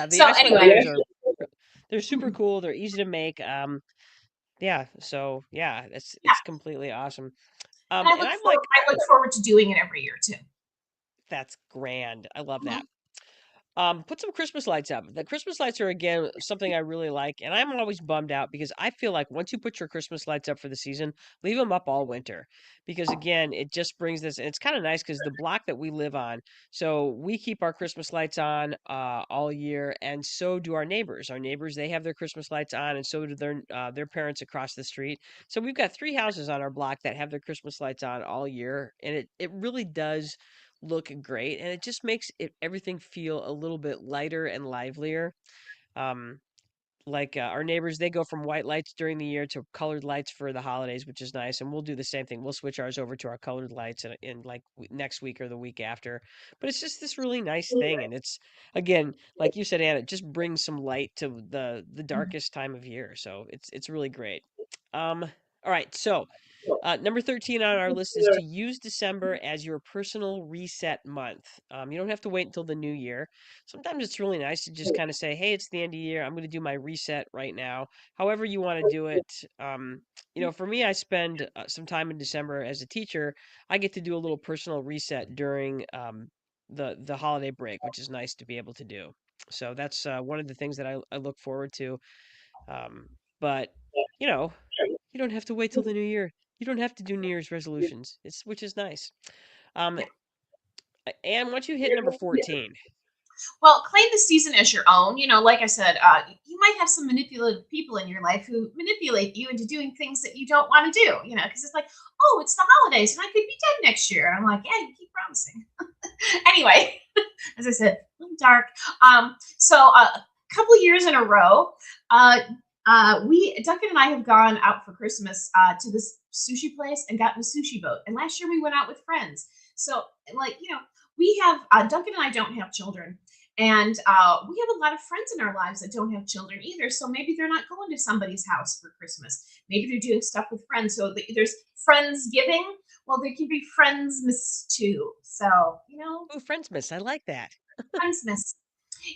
the So ice anyway, luminaires are they're super cool. They're easy to make. Yeah. So yeah, yeah, it's completely awesome. and And I'm like, I look forward to doing it every year too. that's grand. I love Mhm. that. Put some Christmas lights up. The Christmas lights are again something I really like, and I'm always bummed out because I feel like once you put your Christmas lights up for the season, leave them up all winter. Because again, it just brings this, and it's kind of nice because the block that we live on, so we keep our Christmas lights on all year, and so do our neighbors. Our neighbors, they have their Christmas lights on, and so do their parents across the street. So we've got three houses on our block that have their Christmas lights on all year, and it really does look great, and it just makes everything feel a little bit lighter and livelier. Um, like our neighbors, they go from white lights during the year to colored lights for the holidays, which is nice. And we'll do the same thing. We'll switch ours over to our colored lights in like next week or the week after. But it's just this really nice thing, and it's again, like you said, Anna, it just brings some light to the darkest time of year. So it's really great. All right, so number 13 on our list is to use December as your personal reset month. You don't have to wait until the new year. Sometimes it's really nice to just kind of say, hey, it's the end of the year. I'm going to do my reset right now. However, you want to do it. For me, I spend some time in December as a teacher. I get to do a little personal reset during the holiday break, which is nice to be able to do. So that's one of the things that I look forward to. But, you know, you don't have to wait till the new year. You don't have to do New Year's resolutions. Which is nice. Um, and once you hit number 14, Well, claim the season as your own. Like I said, you might have some manipulative people in your life who manipulate you into doing things that you don't want to do. Because it's like, oh, it's the holidays and I could be dead next year. And I'm like, yeah, you keep promising. Anyway, as I said, a little dark. So a couple years in a row, We Duncan and I have gone out for Christmas to this sushi place and gotten a sushi boat. And last year we went out with friends. So like we have Duncan and I don't have children, and we have a lot of friends in our lives that don't have children either. So maybe they're not going to somebody's house for Christmas. Maybe they're doing stuff with friends. So there's friends giving. Well, there can be friends miss too. So Oh, Friendsmas. I like that. friends miss.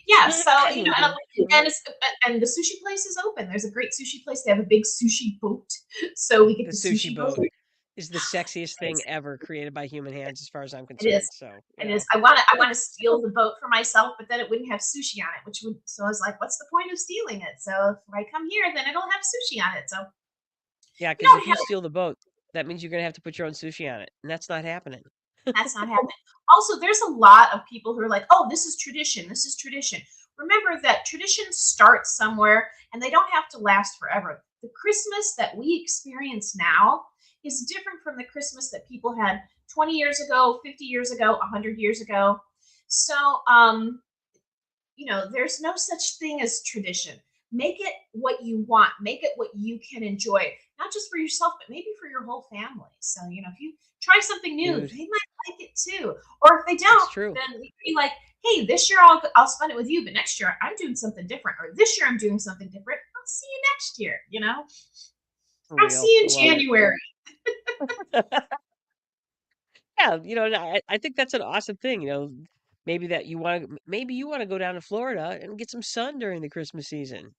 Yeah, so Mhm. and it's and the sushi place is open. There's a great sushi place. They have a big sushi boat, so we get The the sushi sushi boat. boat is the sexiest thing ever created by human hands, as far as I'm It is. concerned. So, It is. I want to steal the boat for myself, but then it wouldn't have sushi on it, which would. So I was like, what's the point of stealing it? So if I come here, then it'll have sushi on it. So yeah, we because don't if you have. steal the boat, that means you're gonna have to put your own sushi on it, and that's not happening. That's not happening. Also, there's a lot of people who are like, oh, this is tradition. This is tradition. Remember that traditions start somewhere and they don't have to last forever. The Christmas that we experience now is different from the Christmas that people had 20 years ago, 50 years ago, 100 years ago. So, there's no such thing as tradition. Make it what you want, make it what you can enjoy, not just for yourself, but maybe for your whole family. So, if you try something new, Dude, they might like it too. Or if they it's don't, true. then you be like, hey, this year I'll spend it with you, but next year I'm doing something different. Or this year I'm doing something different. I'll see you next year. For I'll see real. you I in love it. January. Yeah, and I think that's an awesome thing, maybe that maybe you want to go down to Florida and get some sun during the Christmas season.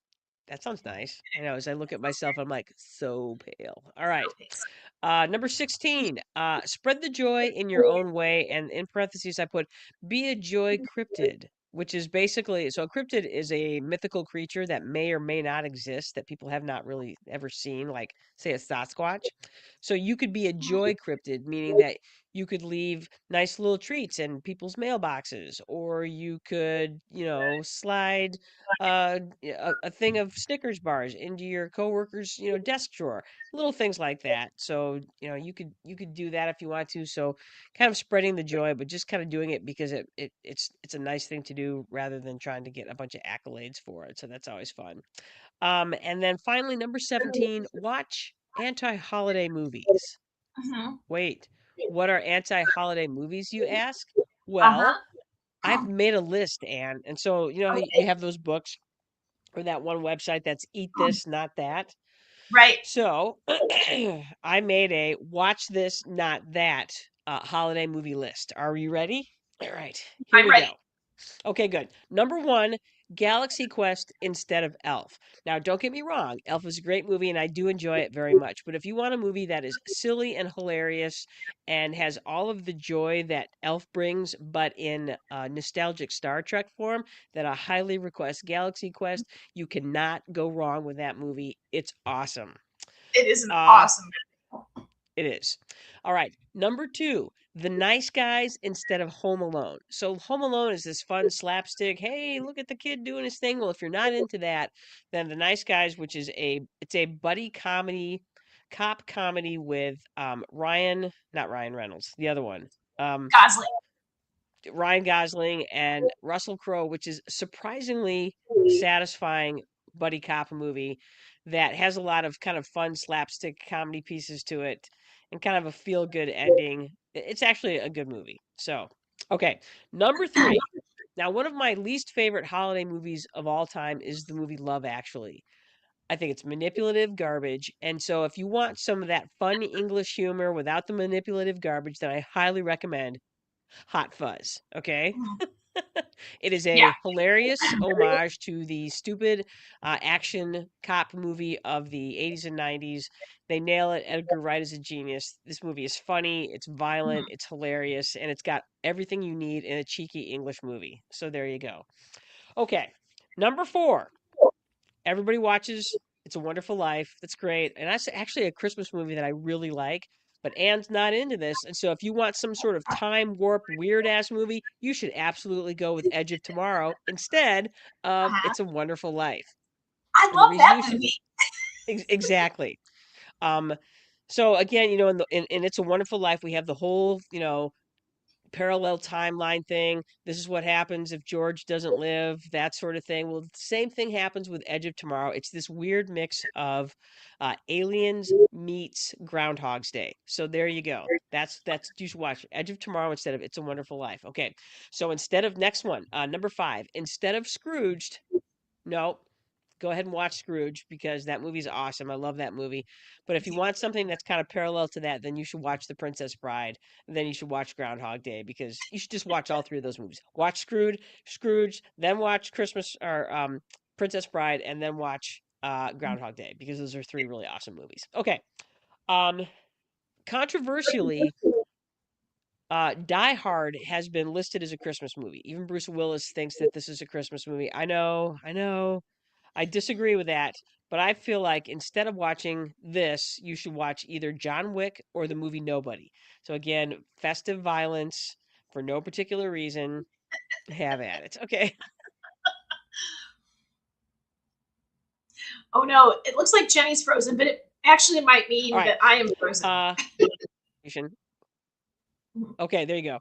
That sounds nice. I know, as I look at myself, I'm like so pale. All right. Okay. Number 16, spread the joy in your own way. And in parentheses, I put be a joy cryptid, which is basically so a cryptid is a mythical creature that may or may not exist that people have not really ever seen, like, say, a Sasquatch. So you could be a joy cryptid, meaning that you could leave nice little treats in people's mailboxes, or you could, slide a thing of Snickers bars into your coworker's, desk drawer, little things like that. So, you could do that if you want to. So kind of spreading the joy, but just kind of doing it because it's a nice thing to do rather than trying to get a bunch of accolades for it. So that's always fun. And then finally, number 17, watch anti-holiday movies. Mhm. Wait, what are anti-holiday movies, you ask? Well, Uh-huh. I've made a list, Anne. And so, how you Okay. have those books or that one website that's Eat This, Not That. Right. So I made a watch this, not that holiday movie list. Are you ready? All right, here I'm we ready. go. Okay, good. Number one, Galaxy Quest instead of Elf. Now, don't get me wrong, Elf is a great movie and I do enjoy it very much. But if you want a movie that is silly and hilarious and has all of the joy that Elf brings, but in nostalgic Star Trek form, then I highly request Galaxy Quest. You cannot go wrong with that movie. It's awesome. It is an Uh, awesome. it is. All right. Number two, The Nice Guys instead of Home Alone. So Home Alone is this fun slapstick. Hey, look at the kid doing his thing. Well, if you're not into that, then The Nice Guys, which is it's a buddy comedy, cop comedy with not Ryan Reynolds, the other one. Um, Gosling. Ryan Gosling and Russell Crowe, which is surprisingly satisfying buddy cop movie that has a lot of kind of fun slapstick comedy pieces to it and kind of a feel good ending. It's actually a good movie. So, okay, number three. Now, one of my least favorite holiday movies of all time is the movie Love Actually. I think it's manipulative garbage. And so, if you want some of that fun English humor without the manipulative garbage, then I highly recommend Hot Fuzz, okay? Mhm. It is Yeah. a hilarious homage to the stupid action cop movie of the 80s and 90s. They nail it. Edgar Wright is a genius. This movie is funny, it's violent, Mhm. it's hilarious, and it's got everything you need in a cheeky English movie. So there you go. Okay, number four. Everybody watches It's a Wonderful Life. That's great. And that's actually a Christmas movie that I really like. But Anne's not into this. And so if you want some sort of time warp, weird ass movie, you should absolutely go with Edge of Tomorrow instead of Uh-huh. It's a Wonderful Life. I And the love reason that you should movie. exactly. Um, so again, in It's a Wonderful Life, we have the whole, parallel timeline thing. This is what happens if George doesn't live, that sort of thing. Well, the same thing happens with Edge of Tomorrow. It's this weird mix of Aliens meets Groundhog's Day. So there you go. That's you should watch Edge of Tomorrow instead of It's a Wonderful Life. Okay, so instead of next one, number 5, instead of Scrooged, no, go ahead and watch Scrooge because that movie's awesome. I love that movie. But if you want something that's kind of parallel to that, then you should watch The Princess Bride. And then you should watch Groundhog Day because you should just watch all three of those movies. Watch Scrooge, then watch Christmas or Princess Bride, and then watch Groundhog Day because those are three really awesome movies. Okay. Um, controversially, Die Hard has been listed as a Christmas movie. Even Bruce Willis thinks that this is a Christmas movie. I know. I disagree with that, but I feel like instead of watching this, you should watch either John Wick or the movie Nobody. So again, festive violence for no particular reason. Have at it. Okay. Oh no, it looks like Jenny's frozen, but it actually might All mean right. that I am frozen. Okay, there you go.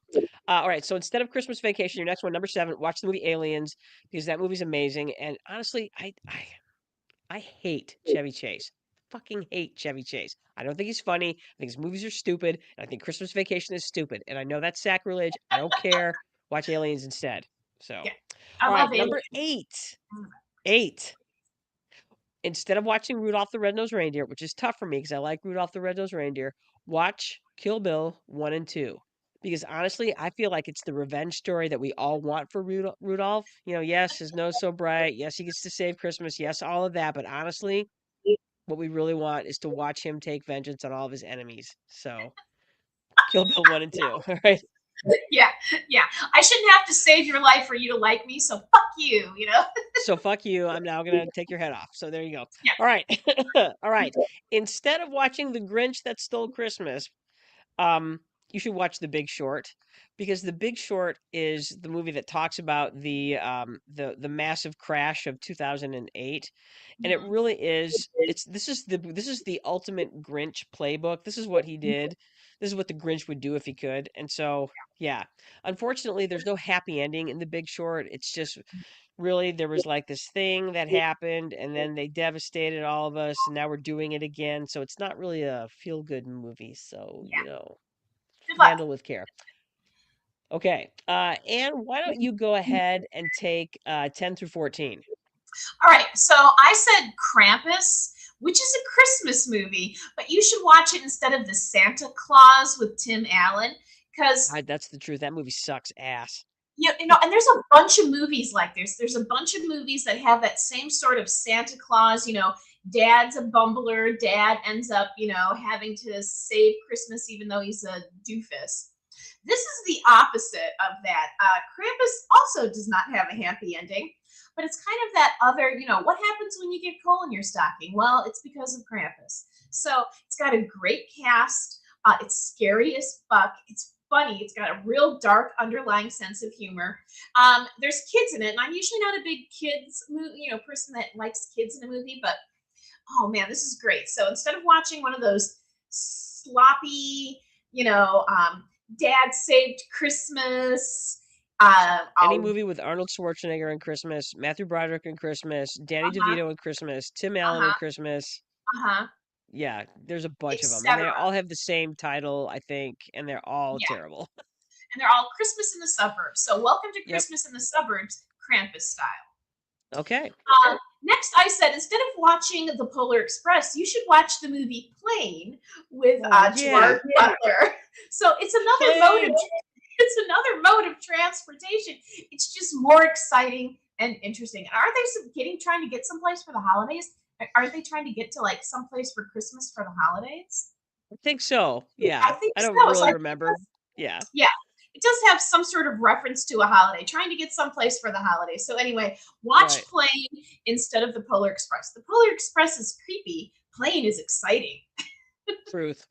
All right, so instead of Christmas Vacation, your next one, number 7, watch the movie Aliens because that movie's amazing. And honestly, I hate Chevy Chase. Fucking hate Chevy Chase. I don't think he's funny. I think his movies are stupid. And I think Christmas Vacation is stupid. And I know that's sacrilege. I don't care. Watch Aliens instead. So, Yeah, I all love right, Alien. number 8. 8. Instead of watching Rudolph the Red-Nosed Reindeer, which is tough for me because I like Rudolph the Red-Nosed Reindeer, watch Kill Bill 1 and 2. Because honestly, I feel like it's the revenge story that we all want for Rudolph. You know, yes, his nose so bright. Yes, he gets to save Christmas. Yes, all of that. But honestly, what we really want is to watch him take vengeance on all of his enemies. So, Kill Bill 1 and 2. All right. Yeah, yeah. I shouldn't have to save your life for you to like me, so fuck you, you know? So, fuck you. I'm now going to take your head off. So, there you go. Yeah. All right. All right. Instead of watching The Grinch That Stole Christmas, you should watch The Big Short because The Big Short is the movie that talks about the massive crash of 2008, and it Mhm. really is. This is the ultimate Grinch playbook. This is what he did. This is what the Grinch would do if he could. And so, yeah, unfortunately, there's no happy ending in The Big Short. It's just really there was like this thing that happened and then they devastated all of us and now we're doing it again. So it's not really a feel good movie. So, Yeah. Good luck. handle with care. Okay. Anne, why don't you go ahead and take 10 through 14? All right, so I said Krampus, which is a Christmas movie, but you should watch it instead of the Santa Claus with Tim Allen because That's the truth. That movie sucks ass. you know, and there's a bunch of movies like this. There's a bunch of movies that have that same sort of Santa Claus, you know, dad's a bumbler, dad ends up, you know, having to save Christmas even though he's a doofus. This is the opposite of that. Krampus also does not have a happy ending, but it's kind of that other, you know, what happens when you get coal in your stocking? Well, it's because of Krampus. So it's got a great cast. It's scary as fuck. It's funny. It's got a real dark underlying sense of humor. There's kids in it, and I'm usually not a big kids movie, you know, person that likes kids in a movie, but oh man, this is great. So instead of watching one of those sloppy, you know, Dad Saved Christmas, Any I'll, movie with Arnold Schwarzenegger in Christmas, Matthew Broderick in Christmas, Danny uh-huh, DeVito in Christmas, Tim Allen in uh-huh, Christmas. uh-huh, Yeah, there's a bunch of them. And they etc. all have the same title, I think, and they're all Yeah, terrible. and they're all Christmas in the suburbs. So welcome to Yep. Christmas in the suburbs, Krampus style. Okay. Next, I said instead of watching the Polar Express, you should watch the movie Plane with Oh, Gerard yeah. Butler. So it's another mode of Plane. it's another mode of transportation. It's just more exciting and interesting. And aren't they trying to get someplace for the holidays? Aren't they trying to get to like someplace for Christmas for the holidays? I think so. I Yeah. think I don't so. So really I think remember. Yeah. yeah, it does have some sort of reference to a holiday, trying to get someplace for the holidays. So anyway, watch Right. Plane instead of the Polar Express. The Polar Express is creepy. Plane is exciting. Truth.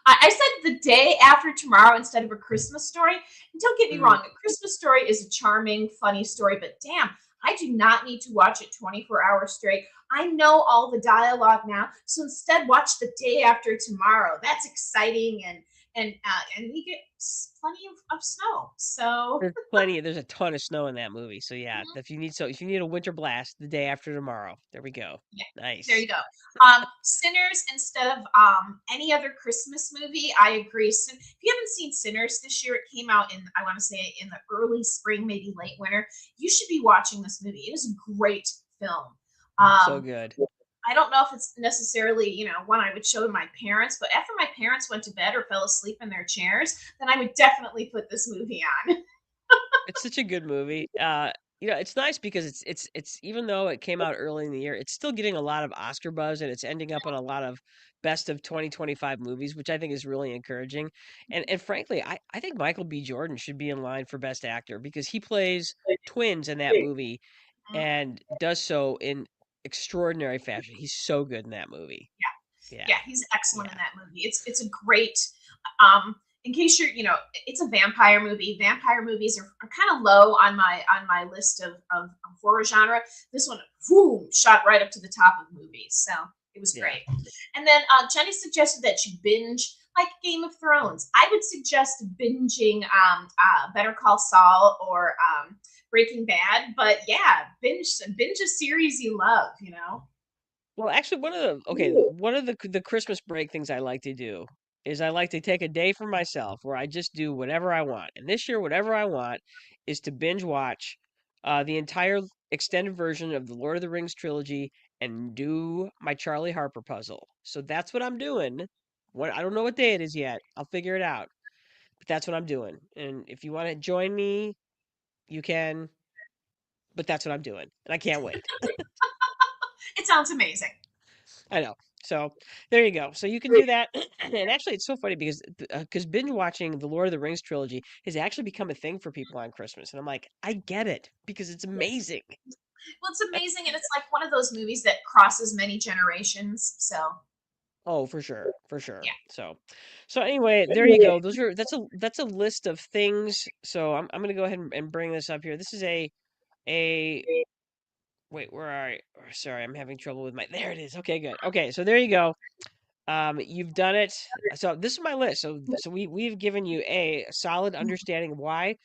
I said the day after tomorrow instead of a Christmas story. And don't get me Mm. wrong, a Christmas story is a charming, funny story, but damn, I do not need to watch it 24 hours straight. I know all the dialogue now, so instead watch the day after tomorrow. That's exciting and and we get plenty of snow. So There's a ton of snow in that movie. So yeah, if you need a winter blast, the day after tomorrow. There we go. yeah, there Nice. you go. Sinners instead of any other Christmas movie. I agree. If you haven't seen Sinners this year, it came out in, I want to say, in the early spring, maybe late winter. You should be watching this movie. It is a great film. So Um, good. I don't know if it's necessarily, one I would show to my parents, but after my parents went to bed or fell asleep in their chairs, then I would definitely put this movie on. It's such a good movie. It's nice because it's even though it came out early in the year, it's still getting a lot of Oscar buzz and it's ending up on a lot of best of 2025 movies, which I think is really encouraging. And frankly, I think Michael B. Jordan should be in line for Best Actor because he plays twins in that movie and does so in extraordinary fashion. He's so good in that movie. Yeah. Yeah, he's excellent in Yeah. that movie. It's a great um in case it's a vampire movie. Vampire movies are kind of low on my list of horror genre. This one, boom, shot right up to the top of movies. So it was Yeah. great. And then Jenny suggested that you binge like Game of Thrones. I would suggest binging Better Call Saul or Breaking Bad. But yeah, binge a series you love. Well, actually, one of the Christmas break things I like to do is I like to take a day for myself where I just do whatever I want. And this year, whatever I want is to binge watch the entire extended version of the Lord of the Rings trilogy and do my Charlie Harper puzzle. So that's what I'm doing. What I don't know what day it is yet. I'll figure it out. But that's what I'm doing. And if you want to join me, you can. But that's what I'm doing, and I can't wait. It sounds amazing. I know. So there you go. So you can do that. And actually, it's so funny because binge watching the Lord of the Rings trilogy has actually become a thing for people on Christmas, and I'm like, I get it because it's amazing. Well, it's amazing, and it's like one of those movies that crosses many generations. So Oh, for sure, for sure. yeah, So anyway, there you go. That's a list of things. So I'm gonna go ahead and bring this up here. This is a wait, where are I? Sorry, I'm having trouble with my. There it is. Okay, good. Okay, so there you go. You've done it. So this is my list. So we've given you a solid understanding of why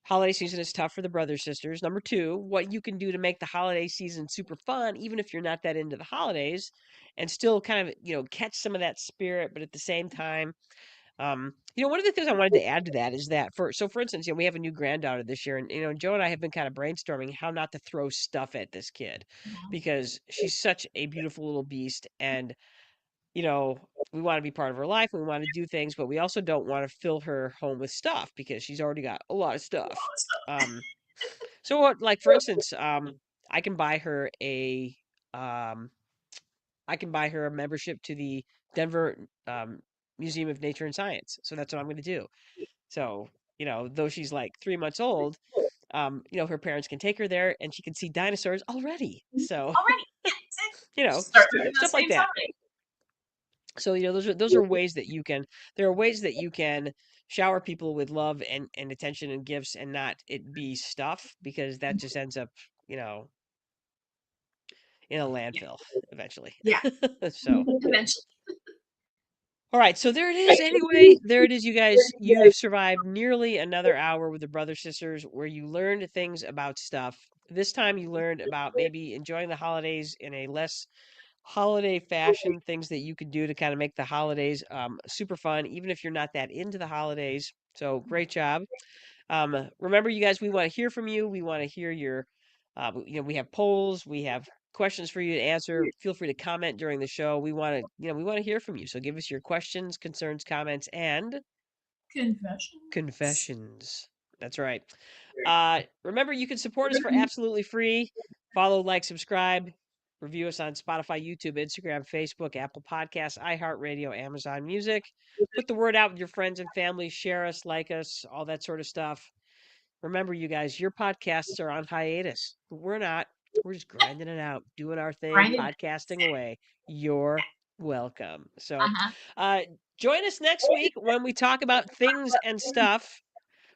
holiday season is tough for the brothers sisters. Number two, what you can do to make the holiday season super fun, even if you're not that into the holidays, and still kind of catch some of that spirit, but at the same time, one of the things I wanted to add to that is that for instance, we have a new granddaughter this year, and Joe and I have been kind of brainstorming how not to throw stuff at this kid because she's such a beautiful little beast and you know, we want to be part of her life. We want to do things, but we also don't want to fill her home with stuff because she's already got a lot of stuff. Um, so what, like for instance, I can buy her a, um, I can buy her a membership to the Denver Museum of Nature and Science. So that's what I'm going to do. So though she's like 3 months old, her parents can take her there and she can see dinosaurs already. So already, yeah, exactly. Start just doing those stuff like things that. already. So those are ways that you can there are ways that you can shower people with love and attention and gifts and not it be stuff because that just ends up, you know, in a Yeah, landfill eventually. yeah. So, Eventually, all right, so there it is. Anyway, there it is, you guys. You've survived nearly another hour with the brother sisters where you learned things about stuff. This time you learned about maybe enjoying the holidays in a less holiday fashion, things that you could do to kind of make the holidays super fun, even if you're not that into the holidays. So great job. Remember, you guys, we want to hear from you. We want to hear your, we have polls, we have questions for you to answer. Feel free to comment during the show. We want to hear from you. So give us your questions, concerns, comments, and confessions. confessions. That's right. Remember, you can support us for absolutely free. Follow, like, subscribe, review us on Spotify, YouTube, Instagram, Facebook, Apple Podcasts, iHeartRadio, Amazon Music. Put the word out with your friends and family. Share us, like us, all that sort of stuff. Remember, you guys, your podcasts are on hiatus. We're not. We're just grinding it out, doing our thing, Grinding. podcasting away. You're welcome. Uh So, huh. uh, join us next week when we talk about things and stuff.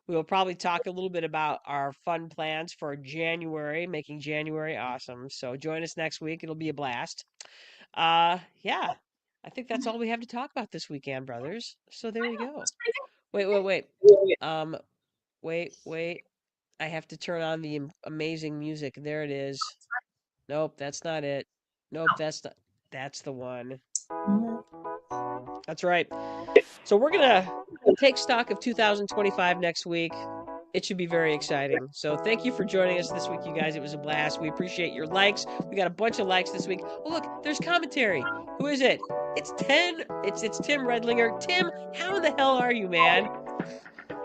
We will probably talk a little bit about our fun plans for January, making January awesome. So join us next week. It'll be a blast. Yeah. I think that's all we have to talk about this weekend, brothers. So there I you know. go. It's pretty Wait, wait, wait. good. Um, wait. I have to turn on the amazing music. There it is. Nope, that's not it. Nope, that's not. That's the one. Mhm. That's right. So we're gonna take stock of 2025 next week. It should be very exciting. So thank you for joining us this week, you guys. It was a blast. We appreciate your likes. We got a bunch of likes this week. Oh look, there's commentary. Who is it? It's It's Tim Redlinger. Tim, how in the hell are you, man?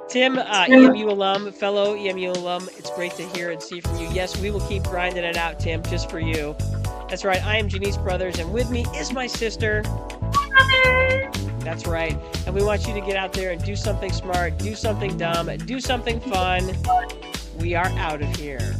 Tim, EMU alum, fellow EMU alum. It's great to hear and see from you. Yes, we will keep grinding it out, Tim, just for you. That's right. I am Janice Brothers, and with me is my sister. That's right. And we want you to get out there and do something smart, do something dumb, do something fun. We are out of here.